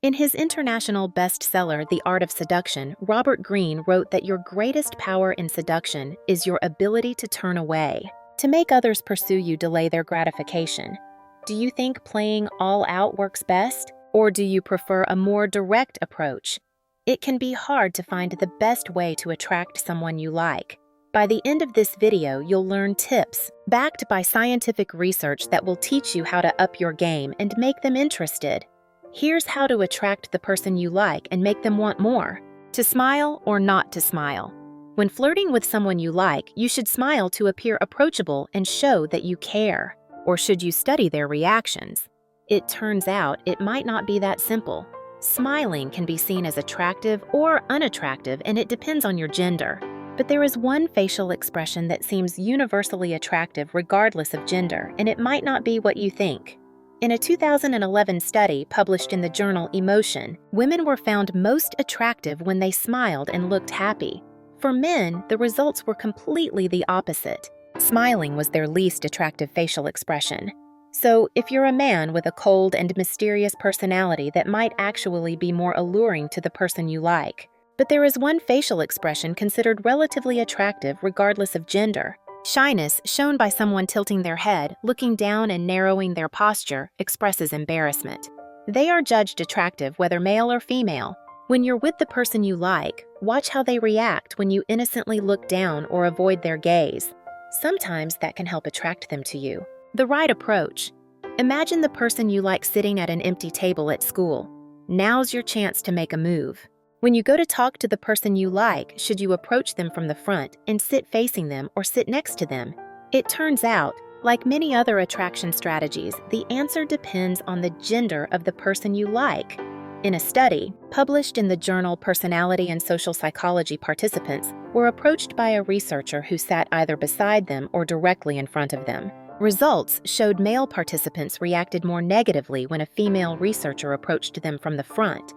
In his international bestseller, The Art of Seduction, Robert Greene wrote that your greatest power in seduction is your ability to turn away. To make others pursue you, delay their gratification. Do you think playing all out works best? Or do you prefer a more direct approach? It can be hard to find the best way to attract someone you like. By the end of this video, you'll learn tips backed by scientific research that will teach you how to up your game and make them interested. Here's how to attract the person you like and make them want more. To smile or not to smile. When flirting with someone you like, you should smile to appear approachable and show that you care. Or should you study their reactions? It turns out it might not be that simple. Smiling can be seen as attractive or unattractive, and it depends on your gender. But there is one facial expression that seems universally attractive regardless of gender, and it might not be what you think. In a 2011 study published in the journal Emotion, women were found most attractive when they smiled and looked happy. For men, the results were completely the opposite. Smiling was their least attractive facial expression. So, if you're a man with a cold and mysterious personality, that might actually be more alluring to the person you like. But there is one facial expression considered relatively attractive regardless of gender. Shyness, shown by someone tilting their head, looking down and narrowing their posture, expresses embarrassment. They are judged attractive whether male or female. When you're with the person you like, watch how they react when you innocently look down or avoid their gaze. Sometimes that can help attract them to you. The right approach. Imagine the person you like sitting at an empty table at school. Now's your chance to make a move. When you go to talk to the person you like, should you approach them from the front and sit facing them or sit next to them? It turns out, like many other attraction strategies, the answer depends on the gender of the person you like. In a study, published in the journal Personality and Social Psychology, participants were approached by a researcher who sat either beside them or directly in front of them. Results showed male participants reacted more negatively when a female researcher approached them from the front.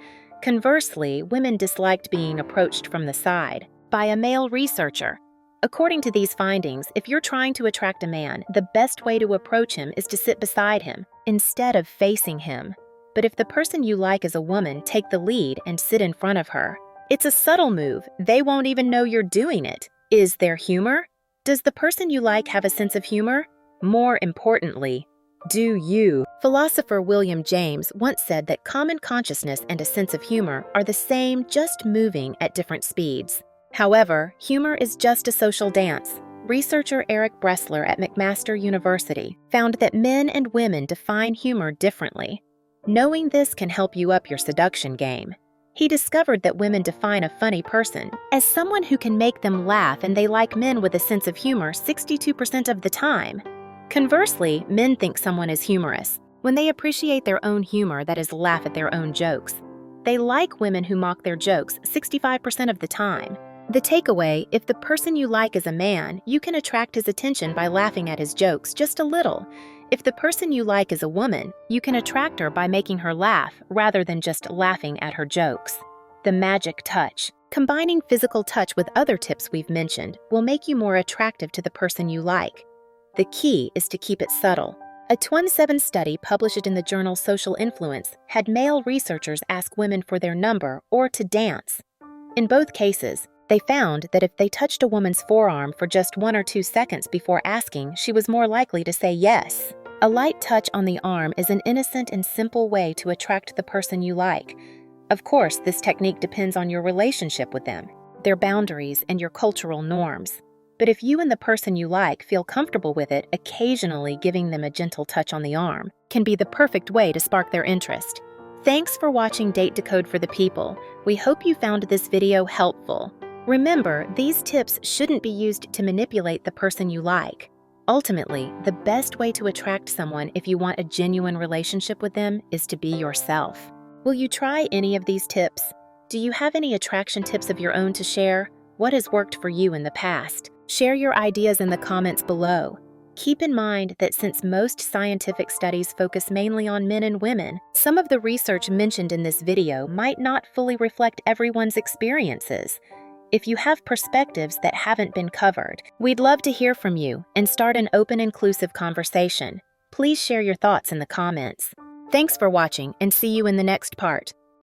Conversely, women disliked being approached from the side by a male researcher. According to these findings, if you're trying to attract a man, the best way to approach him is to sit beside him instead of facing him. But if the person you like is a woman, take the lead and sit in front of her. It's a subtle move. They won't even know you're doing it. Is there humor? Does the person you like have a sense of humor? More importantly, do you? Philosopher William James once said that common consciousness and a sense of humor are the same, just moving at different speeds. However, humor is just a social dance. Researcher Eric Bressler at McMaster University found that men and women define humor differently. Knowing this can help you up your seduction game. He discovered that women define a funny person as someone who can make them laugh, and they like men with a sense of humor 62% of the time. Conversely, men think someone is humorous when they appreciate their own humor, that is, laugh at their own jokes. They like women who mock their jokes 65% of the time. The takeaway: if the person you like is a man, you can attract his attention by laughing at his jokes just a little. If the person you like is a woman, you can attract her by making her laugh rather than just laughing at her jokes. The magic touch. Combining physical touch with other tips we've mentioned will make you more attractive to the person you like. The key is to keep it subtle. A 2007 study published in the journal Social Influence had male researchers ask women for their number or to dance. In both cases, they found that if they touched a woman's forearm for just 1 or 2 seconds before asking, she was more likely to say yes. A light touch on the arm is an innocent and simple way to attract the person you like. Of course, this technique depends on your relationship with them, their boundaries, and your cultural norms. But if you and the person you like feel comfortable with it, occasionally giving them a gentle touch on the arm can be the perfect way to spark their interest. Thanks for watching Date Decode for the People. We hope you found this video helpful. Remember, these tips shouldn't be used to manipulate the person you like. Ultimately, the best way to attract someone if you want a genuine relationship with them is to be yourself. Will you try any of these tips? Do you have any attraction tips of your own to share? What has worked for you in the past? Share your ideas in the comments below. Keep in mind that since most scientific studies focus mainly on men and women, some of the research mentioned in this video might not fully reflect everyone's experiences. If you have perspectives that haven't been covered, we'd love to hear from you and start an open, inclusive conversation. Please share your thoughts in the comments. Thanks for watching, and see you in the next part.